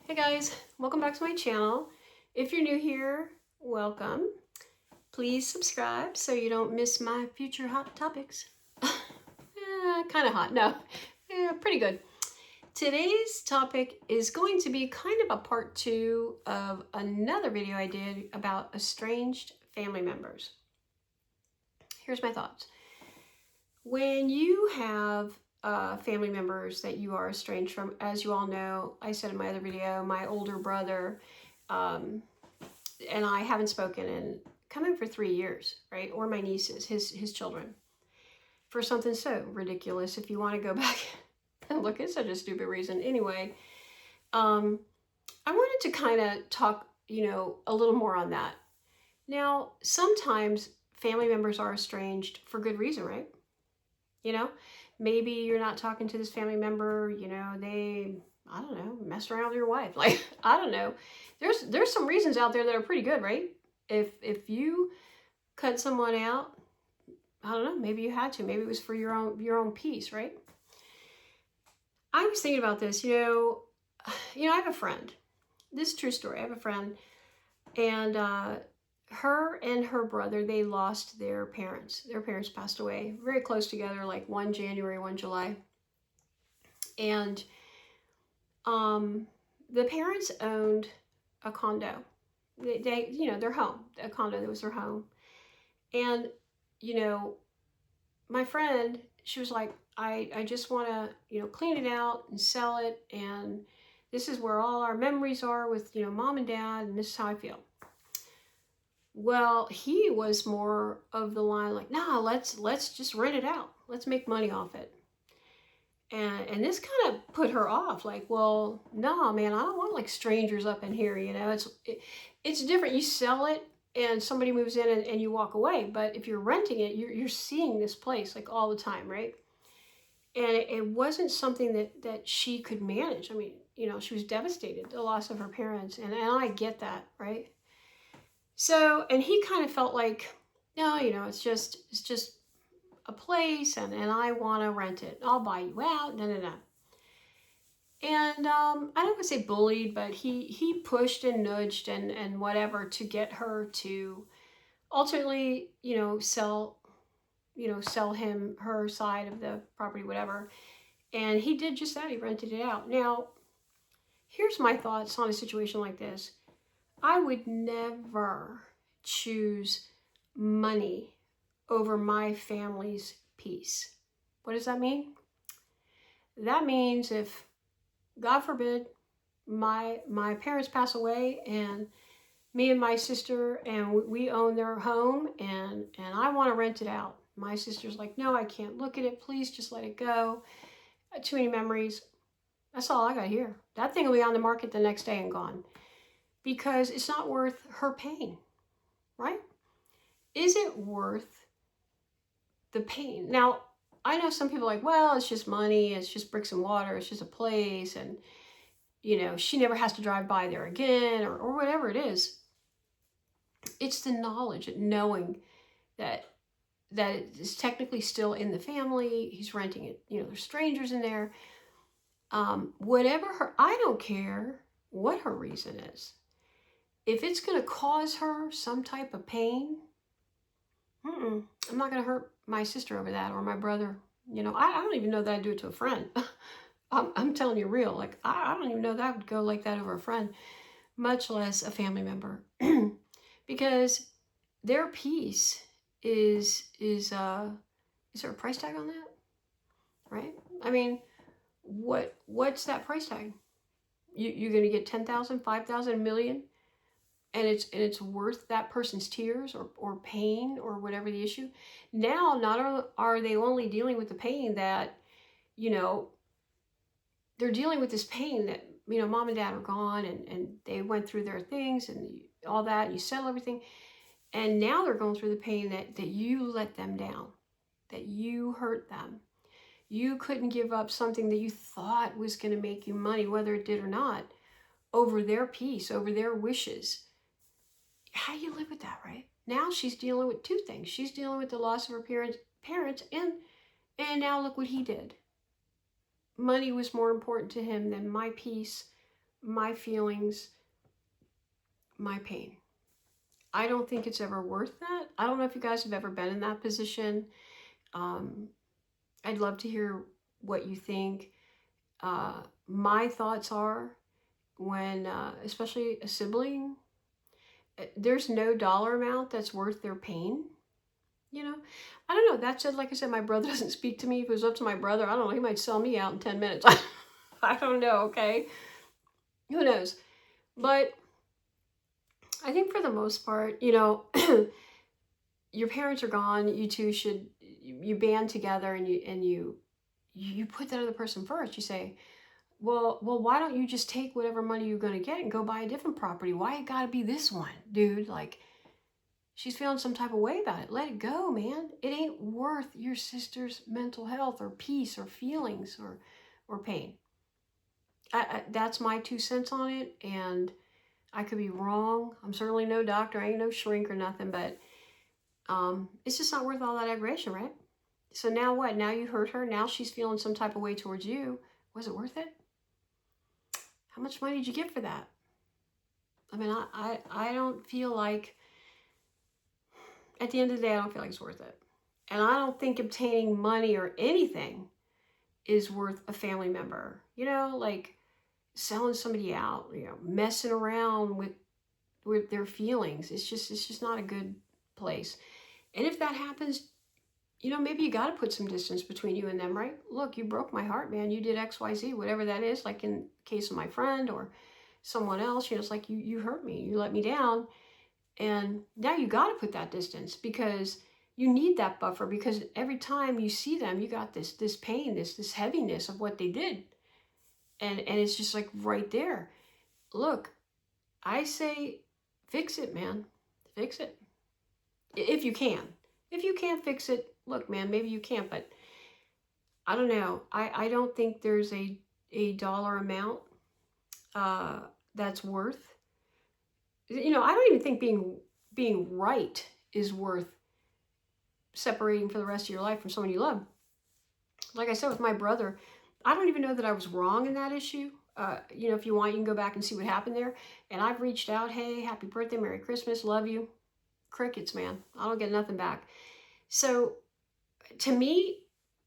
Hey guys, welcome back to my channel. If you're new here, welcome. Please subscribe so you don't miss my future hot topics. Kind of hot, no, pretty good. Today's topic is going to be kind of a part 2 of another video I did about estranged family members. Here's my thoughts. When you have family members that you are estranged from, as you all know, I said in my other video, my older brother and I haven't spoken in coming for 3 years, right? Or my nieces, his children, for something so ridiculous. If you want to go back and look, it's such a stupid reason. Anyway, I wanted to kind of talk, a little more on that. Now, sometimes family members are estranged for good reason, right? Maybe you're not talking to this family member, they, I don't know, mess around with your wife. Like, I don't know. There's some reasons out there that are pretty good, right? If you cut someone out, I don't know, maybe you had to. Maybe it was for your own peace, right? I was thinking about this, I have a friend. This is a true story. I have a friend, and her and her brother, they lost their parents. Their parents passed away very close together, like one January, one July. And the parents owned a condo. They their home, a condo that was their home. And, my friend, she was like, I just want to, clean it out and sell it. And this is where all our memories are with, mom and dad. And this is how I feel. Well, he was more of the line like, nah, let's just rent it out. Let's make money off it. And this kind of put her off. Like, well, no, man, I don't want like strangers up in here. It's different. You sell it and somebody moves in and you walk away. But if you're renting it, you're seeing this place like all the time, right? And it wasn't something that she could manage. I mean, she was devastated, the loss of her parents. And I get that, right? So, and he kind of felt like, no, it's just a place and I want to rent it. I'll buy you out. No. And I don't want to say bullied, but he pushed and nudged and whatever to get her to ultimately, sell him her side of the property, whatever. And he did just that. He rented it out. Now, here's my thoughts on a situation like this. I would never choose money over my family's peace. What does that mean? That means if, God forbid, my parents pass away and me and my sister and we own their home and I want to rent it out. My sister's like, no, I can't look at it. Please just let it go. Too many memories. That's all I got here. That thing will be on the market the next day and gone. Because it's not worth her pain, right? Is it worth the pain? Now, I know some people are like, well, it's just money, it's just bricks and mortar, it's just a place, and, she never has to drive by there again, or whatever it is. It's the knowledge, knowing that it is technically still in the family, he's renting it, there's strangers in there. Whatever I don't care what her reason is. If it's going to cause her some type of pain, I'm not going to hurt my sister over that or my brother. I don't even know that I'd do it to a friend. I'm telling you real. Like, I don't even know that I would go like that over a friend, much less a family member. Because their peace is there a price tag on that? Right? I mean, what's that price tag? You're going to get 10,000, 5,000, a million? And it's worth that person's tears or pain or whatever the issue. Now, not are they only dealing with the pain that, they're dealing with this pain that, mom and dad are gone and they went through their things and all that, and you settle everything. And now they're going through the pain that you let them down, that you hurt them. You couldn't give up something that you thought was going to make you money, whether it did or not, over their peace, over their wishes. How do you live with that, right? Now she's dealing with two things. She's dealing with the loss of her parents, and now look what he did. Money was more important to him than my peace my feelings, my pain. I don't think it's ever worth that. I don't know if you guys have ever been in that position. Um, I'd love to hear what you think. My thoughts are when, especially a sibling, there's no dollar amount that's worth their pain. You know, I don't know. That said, like I said, my brother doesn't speak to me. If it was up to my brother, I don't know. He might sell me out in 10 minutes. I don't know. Okay. Who knows? But I think for the most part, your parents are gone. You two should, you band together and you put that other person first. You say, well, why don't you just take whatever money you're going to get and go buy a different property? Why it got to be this one, dude? Like, she's feeling some type of way about it. Let it go, man. It ain't worth your sister's mental health or peace or feelings or pain. That's my 2 cents on it, and I could be wrong. I'm certainly no doctor. I ain't no shrink or nothing, but it's just not worth all that aggravation, right? So now what? Now you hurt her. Now she's feeling some type of way towards you. Was it worth it? How much money did you get for that? I mean, I don't feel like, at the end of the day, I don't feel like it's worth it. And I don't think obtaining money or anything is worth a family member. Like selling somebody out, messing around with their feelings. It's just not a good place. And if that happens, maybe you got to put some distance between you and them, right? Look, you broke my heart, man. You did X, Y, Z, whatever that is. Like in the case of my friend or someone else, it's like you hurt me. You let me down. And now you got to put that distance because you need that buffer, because every time you see them, you got this pain, this heaviness of what they did. And it's just like right there. Look, I say fix it, man. Fix it. If you can. If you can't fix it, look, man, maybe you can't, but I don't know. I don't think there's a dollar amount that's worth. I don't even think being right is worth separating for the rest of your life from someone you love. Like I said with my brother, I don't even know that I was wrong in that issue. If you want, you can go back and see what happened there. And I've reached out, hey, happy birthday, Merry Christmas, love you. Crickets, man. I don't get nothing back. So to me,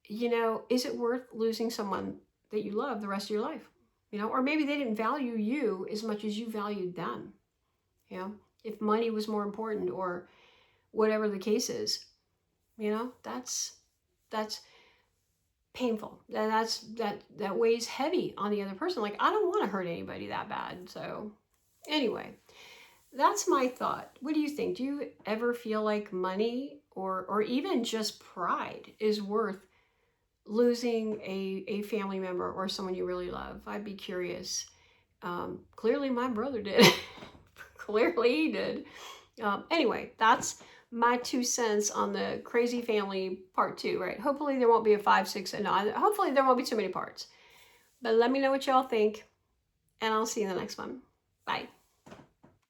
is it worth losing someone that you love the rest of your life? Or maybe they didn't value you as much as you valued them. If money was more important or whatever the case is, that's painful. And that weighs heavy on the other person. Like, I don't want to hurt anybody that bad. So anyway, that's my thought. What do you think? Do you ever feel like money or even just pride is worth losing a family member or someone you really love? I'd be curious. Clearly my brother did. Clearly he did. Anyway, that's my 2 cents on the crazy family part 2, right? Hopefully there won't be a 5, 6, and 9. Hopefully there won't be too many parts. But let me know what y'all think, and I'll see you in the next one. Bye.